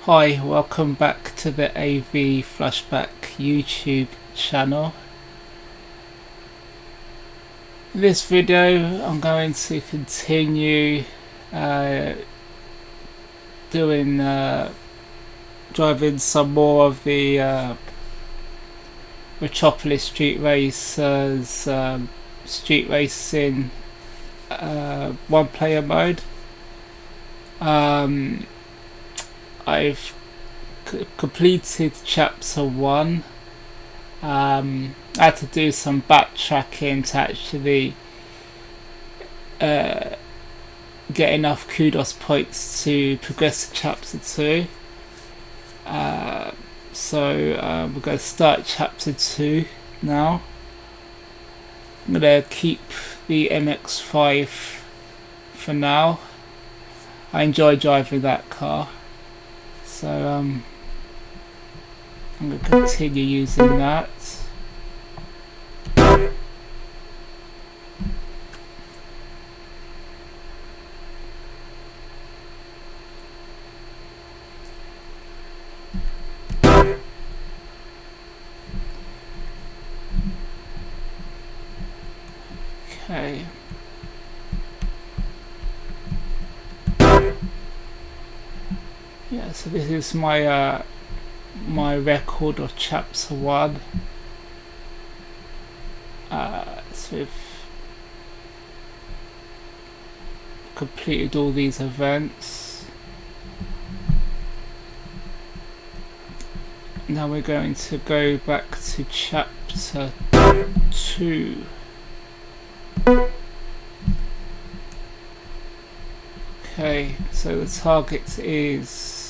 Hi, welcome back to the AV Flashback YouTube channel. In this video I'm going to continue driving some more of the Metropolis Street Racers street racing one player mode. I've completed chapter 1. I had to do some backtracking to actually get enough kudos points to progress to chapter 2. So we're going to start chapter 2 now. I'm going to keep the MX-5 for now. I enjoy driving that car. So I'm going to continue using that. Okay. Yeah, so this is my my record of chapter 1. So we've completed all these events. Now we're going to go back to chapter 2. Okay, so the target is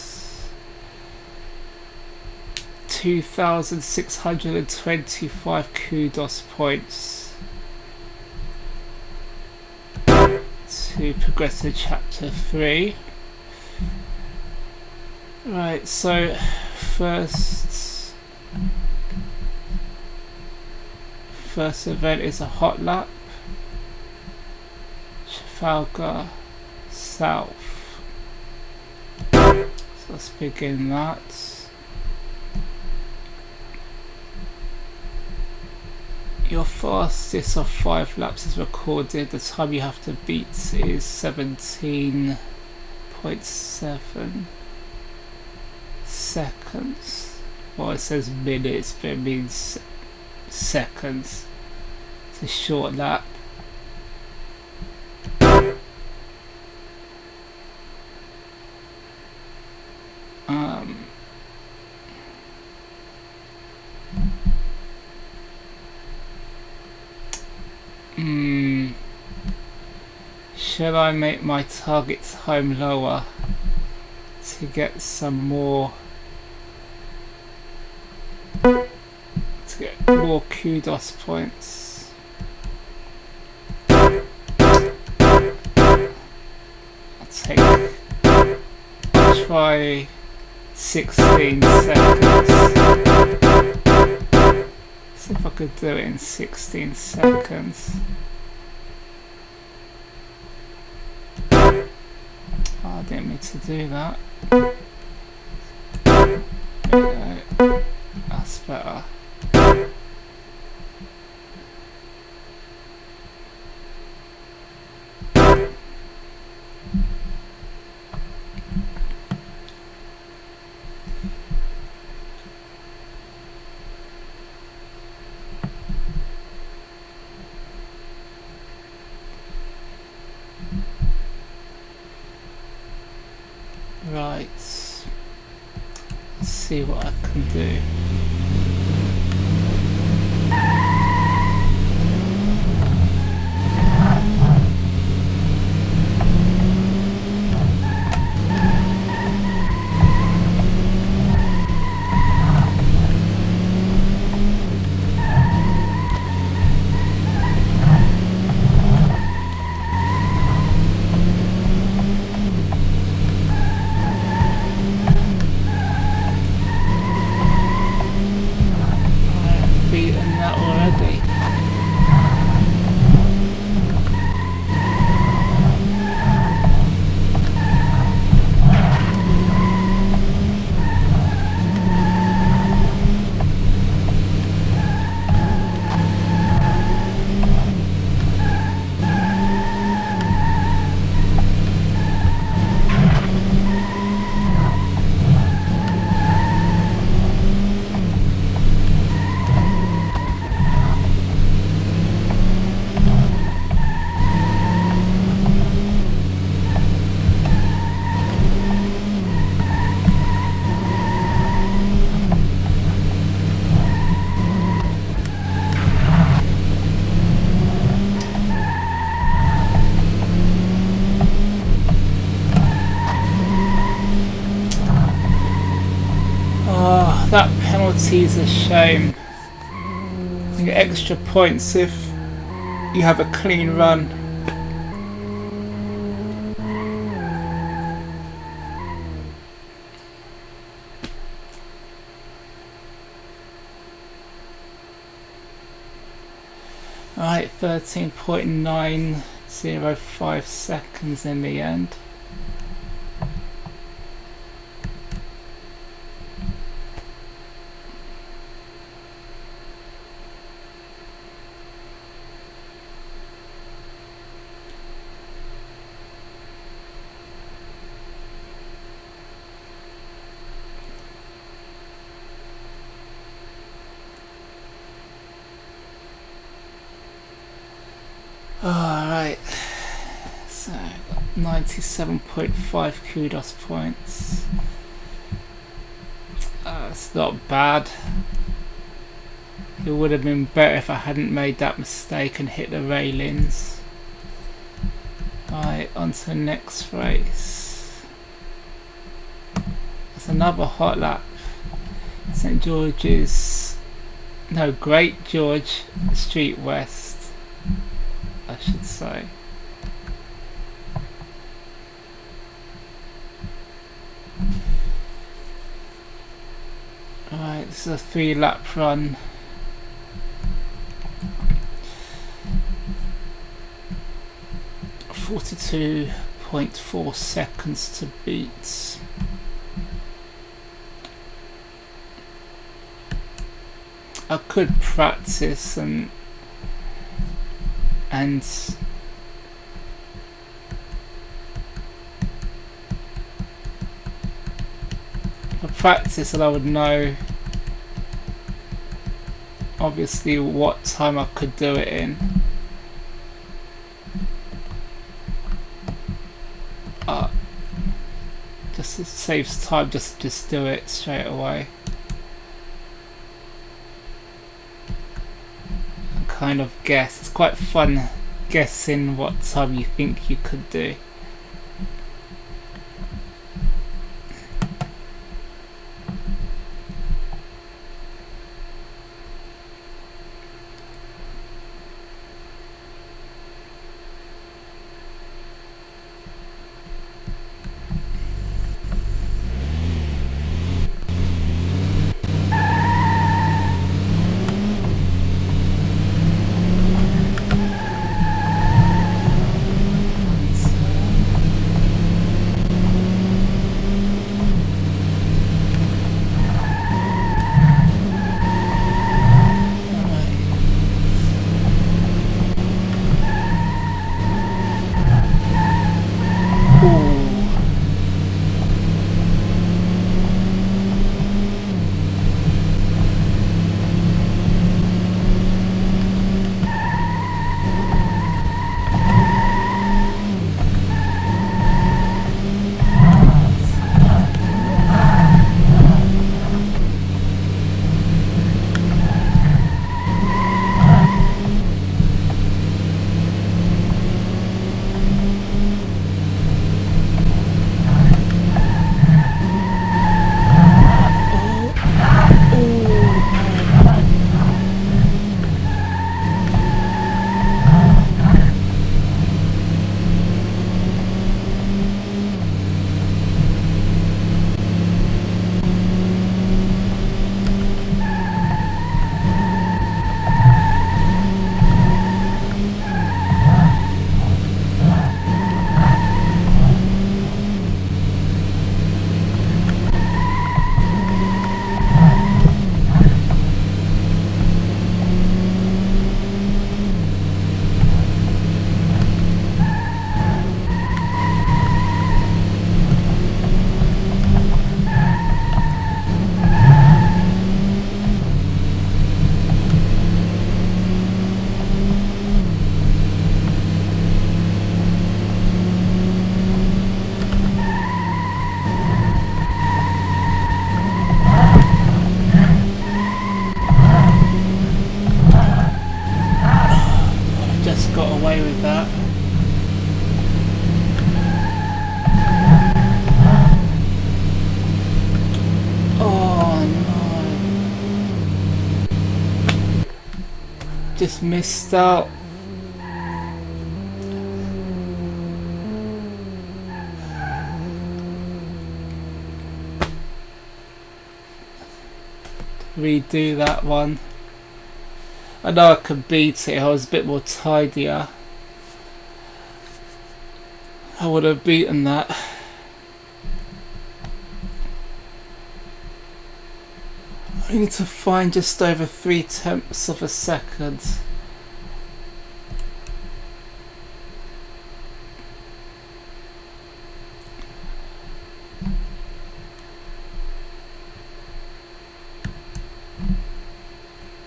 2,625 kudos points to progress to chapter 3. Right, so first event is a hot lap, Trafalgar South. So let's begin that. Your fastest of 5 laps is recorded. The time you have to beat is 17.7 seconds. Well, it says minutes, but it means seconds. It's a short lap. Shall I make my target time lower to get some more, to get more kudos points? I'll try 16 seconds. See if I could do it in 16 seconds. Oh, I didn't mean to do that. There we go. That's better. Right, let's see what I can do. penalties a shame. You get extra points if you have a clean run. Alright, 13.905 seconds in the end. Alright, so 97.5 kudos points. It's not bad. It would have been better if I hadn't made that mistake and hit the railings. Alright, on to the next race. There's another hot lap. St George's, no, Great George Street West, I should say. Alright, this is a 3-lap run. .4 seconds to beat. I could practice and for practice, and I would know obviously what time I could do it in. Just it saves time, just do it straight away. And kind of guess. It's quite fun guessing what time you think you could do. just missed out. Redo that one. I know I could beat it. I was a bit more tidier. I would have beaten that. I need to find just over 0.3 of a second.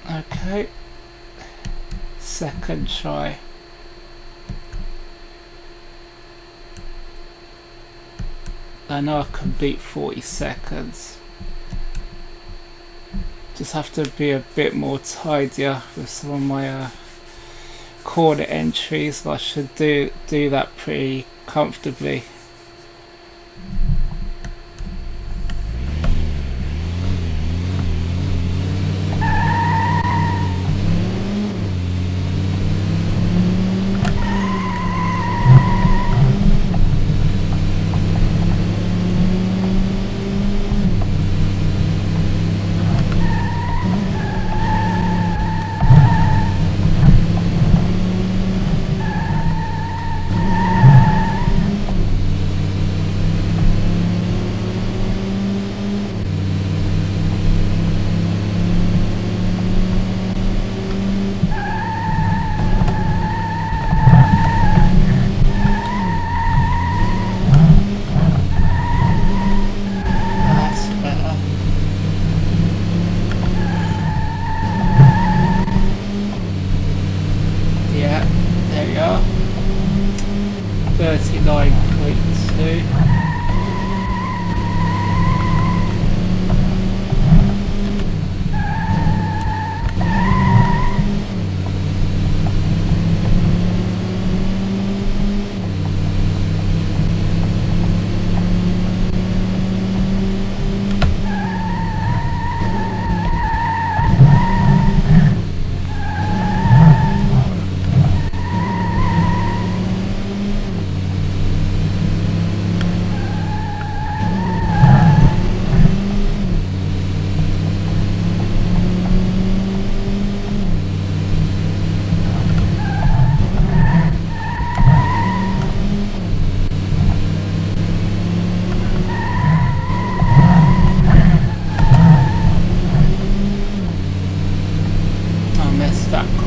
Okay. Second try. I know I can beat 40 seconds. Just have to be a bit more tidier with some of my corner entries. I should do that pretty comfortably. Yeah, there you are. 39.2.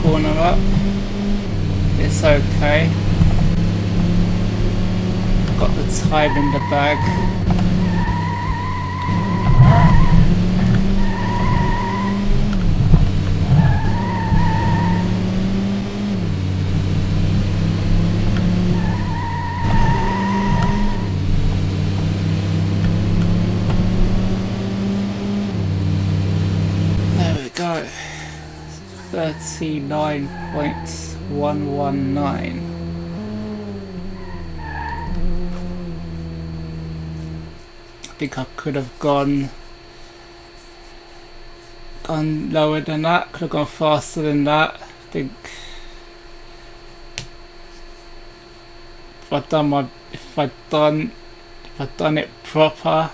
Corner up. It's okay. Got the time in the bag. There we go. 39.119. I think I could have gone lower than that, could have gone faster than that. I think if I'd done it proper,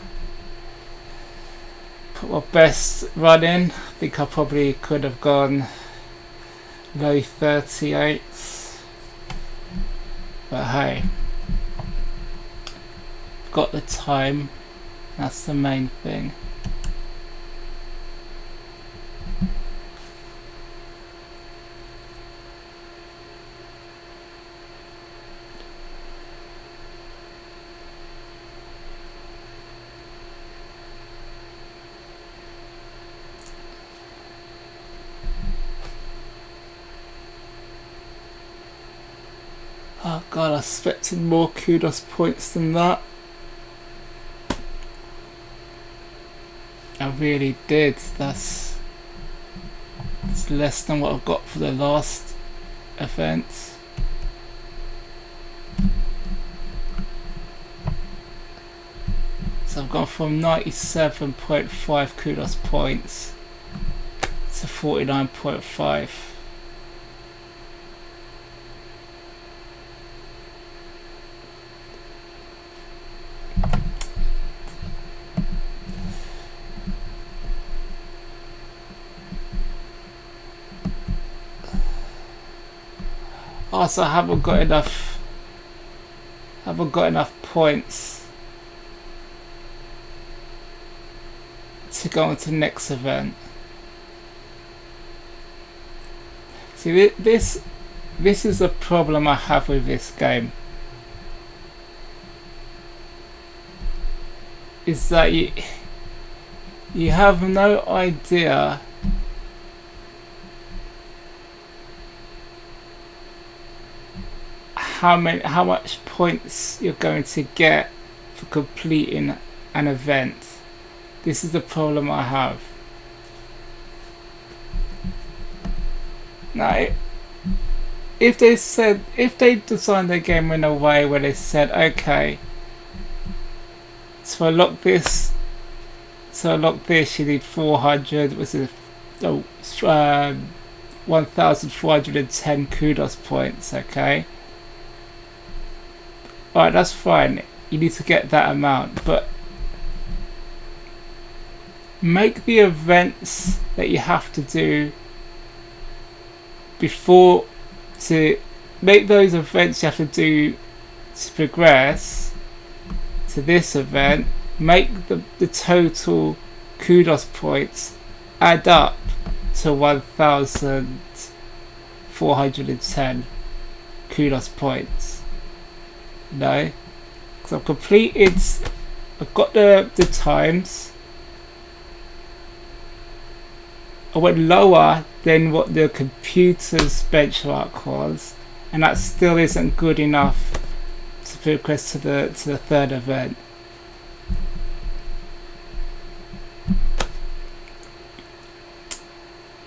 put my best run in, I think I probably could have gone low 38s, but hey, got the time, that's the main thing. Oh god, I was expecting more kudos points than that. I really did. That's less than what I've got for the last event. So I've gone from 97.5 kudos points to 49.5. Also, I haven't got enough points to go on to the next event. See, this is the problem I have with this game. Is that you have no idea how much points you're going to get for completing an event. This is the problem I have. Now, if they designed their game in a way where they said, okay, to unlock this you need 400, which is 1,410 kudos points, okay? Alright, that's fine. You need to get that amount, but make the events that you have to do make those events you have to do to progress to this event, make the total kudos points add up to 1,410 kudos points. You know, because I've got the times. I went lower than what the computer's benchmark was, and that still isn't good enough to progress to the third event.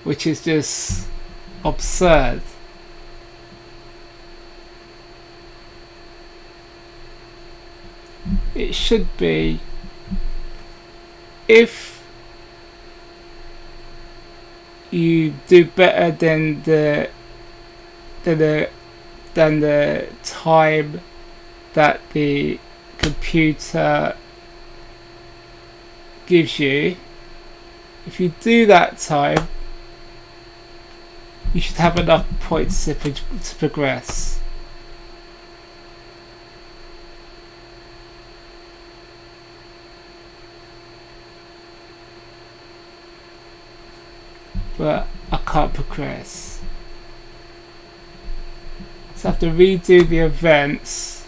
Which is just absurd. It should be, if you do better than the time that the computer gives you, if you do that time, you should have enough points to progress. But I can't progress. So I have to redo the events.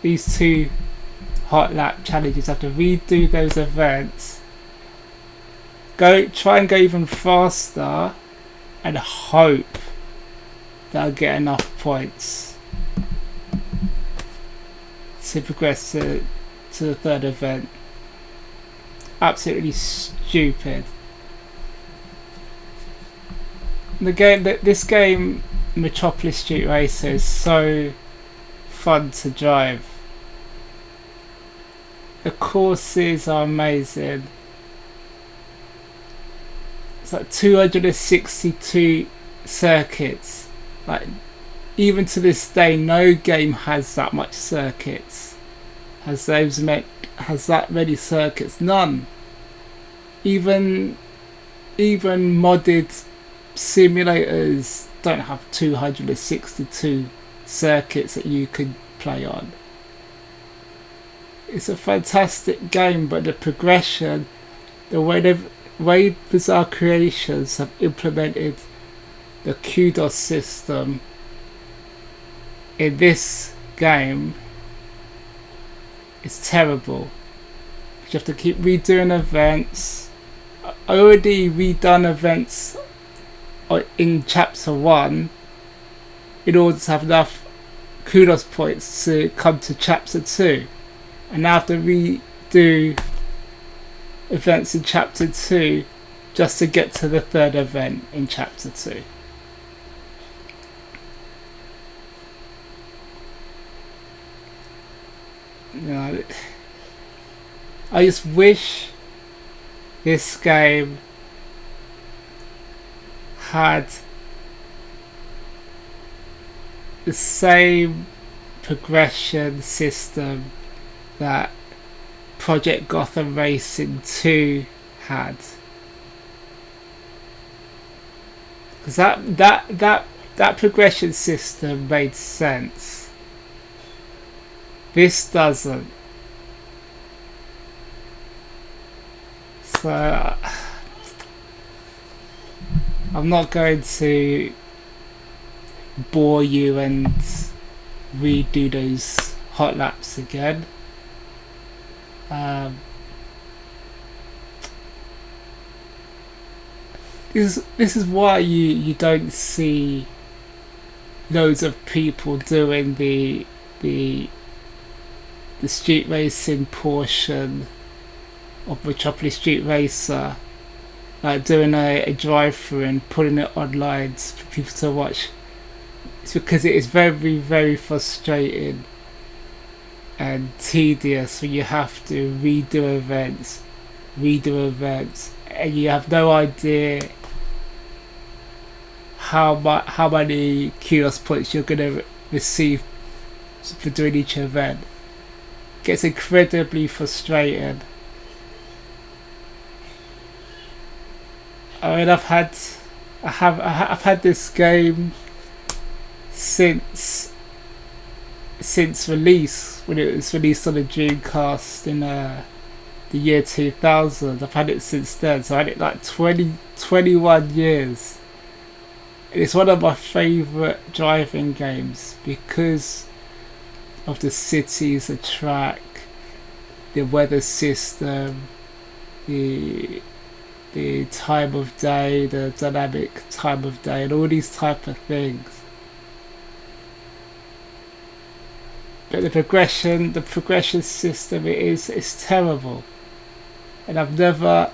These 2 hot lap challenges, I have to redo those events. Try and go even faster, and hope that I'll get enough points to progress to the third event. Absolutely stupid. This game, Metropolis Street Racer, is so fun to drive. The courses are amazing. It's like 262 circuits. Like, even to this day, no game has that much circuits. Has that many circuits? None. Even modded simulators don't have 262 circuits that you could play on. It's a fantastic game, but the progression, the way Bizarre Creations have implemented the kudos system in this game is terrible. You have to keep redoing events. I already redone events in chapter 1 in order to have enough kudos points to come to chapter 2, and now I have to redo events in chapter 2 just to get to the third event in chapter 2. You know, I just wish this game had the same progression system that Project Gotham Racing 2 had, because that that progression system made sense. This doesn't. So I'm not going to bore you and redo those hot laps again. This is why you don't see loads of people doing the street racing portion of Metropolis Street Racer, like doing a drive-through and putting it online for people to watch. It's because it is very, very frustrating and tedious when you have to redo events, and you have no idea how many kudos points you're gonna receive for doing each event. It gets incredibly frustrating. I mean, I've had this game since release, when it was released on the Dreamcast in the year 2000. I've had it since then, so I had it like 21 years. It's one of my favourite driving games because of the cities, the track, the weather system, the time of day, the dynamic time of day, and all these type of things. But the progression system is terrible, and I've never,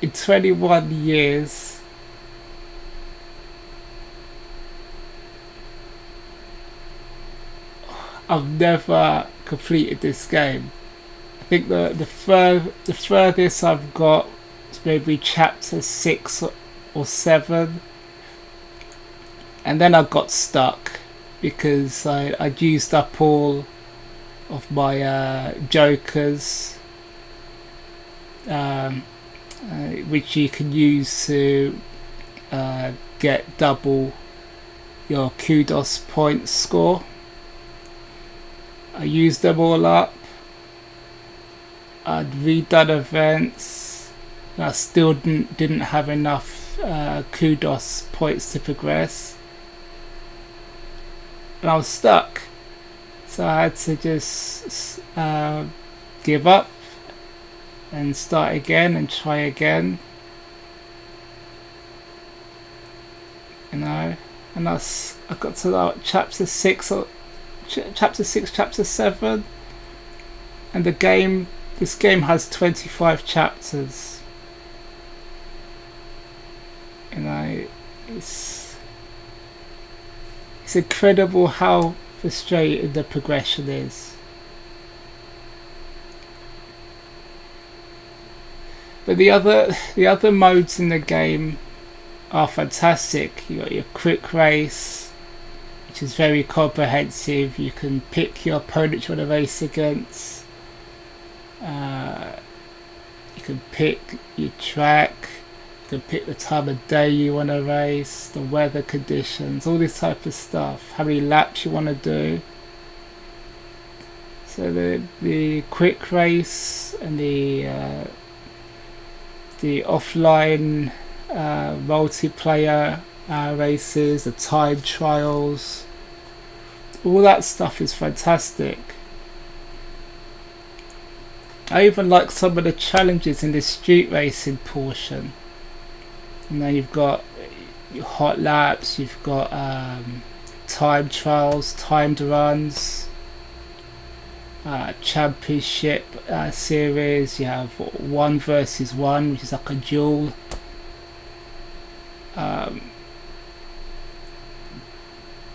in 21 years, I've never completed this game. I think the furthest I've got is maybe chapter 6 or 7, and then I got stuck because I'd used up all of my jokers, which you can use to get double your kudos point score. I used them all up. I'd redone events. And I still didn't have enough kudos points to progress, and I was stuck. So I had to just give up and start again and try again. You know, and I got to like chapter 6 or chapter 7, and this game has 25 chapters. You know, it's incredible how frustrating the progression is. But the other modes in the game are fantastic. You got your quick race, which is very comprehensive. You can pick your opponent you want to race against. You can pick your track. You can pick the time of day you want to race, the weather conditions, all this type of stuff. How many laps you want to do. So the quick race and the offline multiplayer races, the time trials, all that stuff is fantastic. I even like some of the challenges in the street racing portion. You know, you've got your hot laps, you've got time trials, timed runs, championship series. You have 1 versus 1, which is like a duel.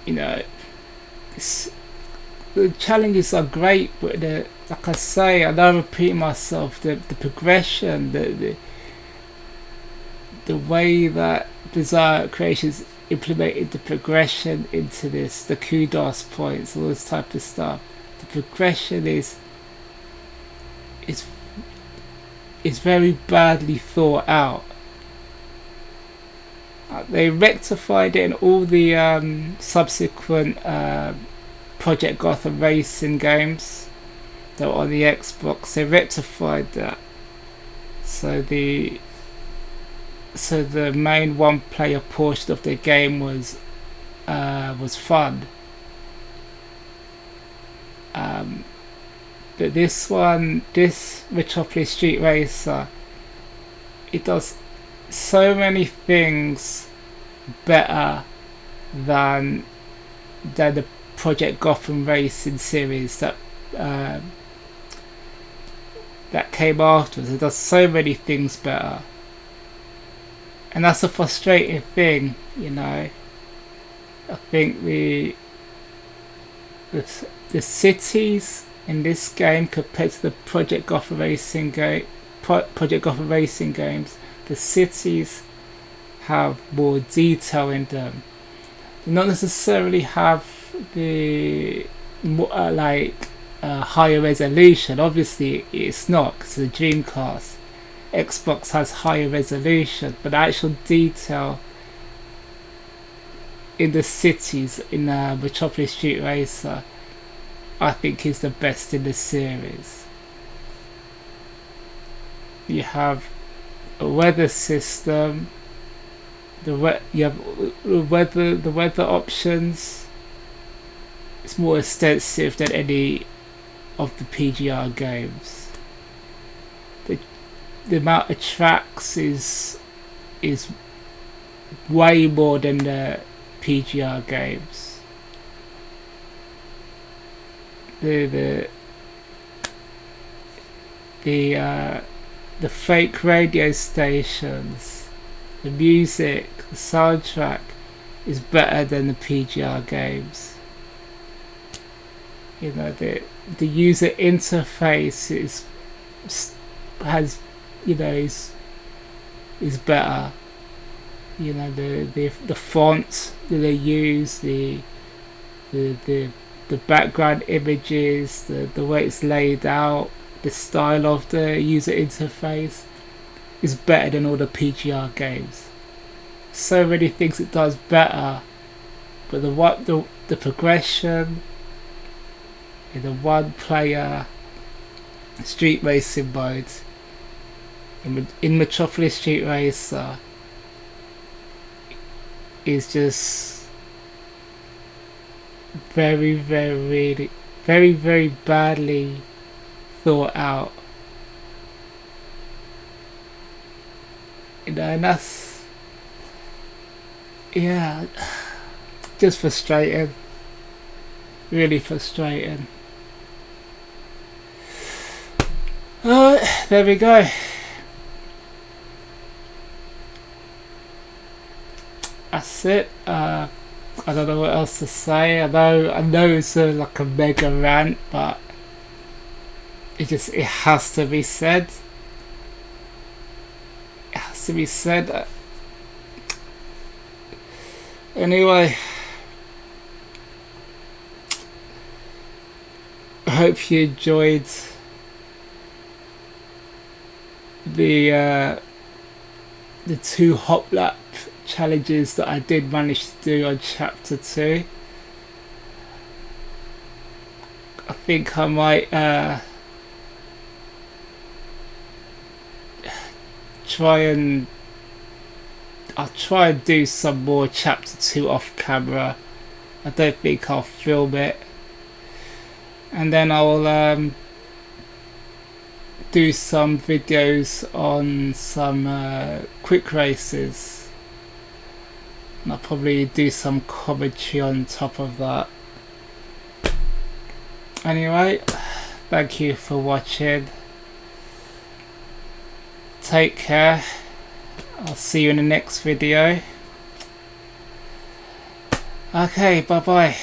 You know, the challenges are great, but like I say, I don't repeat myself. The progression, the way that Bizarre Creations implemented the progression into this, the kudos points, all this type of stuff. The progression is very badly thought out. They rectified it in all the subsequent Project Gotham racing games that were on the Xbox. They rectified that, so the main one-player portion of the game was fun. But this Metropolis Street Racer, it does so many things better than the Project Gotham Racing series that came afterwards. It does so many things better, and that's a frustrating thing, you know. I think the cities in this game compared to the Project Gotham Racing games, the cities have more detail in them. They not necessarily have the higher resolution. Obviously, it's not, because the Dreamcast. Xbox has higher resolution, but the actual detail in the cities in Metropolis Street Racer, I think, is the best in the series. You have a weather system. You have the weather options. It's more extensive than any of the PGR games. The amount of tracks is way more than the PGR games. The fake radio stations, the music, the soundtrack is better than the PGR games. You know, the user interface is better. You know, the font that they use, the background images, the way it's laid out, the style of the user interface is better than all the PGR games. So many things it does better, but the progression in the one-player street racing mode in Metropolis Street Racer is just very, very, very, very badly thought out. You know, and that's, yeah, just frustrating. Really frustrating. There we go. That's it. I don't know what else to say. I know it's like a mega rant, but it has to be said. It has to be said. Anyway, I hope you enjoyed the 2 hop lap challenges that I did manage to do on chapter 2. I think I might I'll try and do some more chapter 2 off camera. I don't think I'll film it, and then I'll do some videos on some quick races, and I'll probably do some commentary on top of that. Anyway, thank you for watching. Take care. I'll see you in the next video. Okay, bye bye.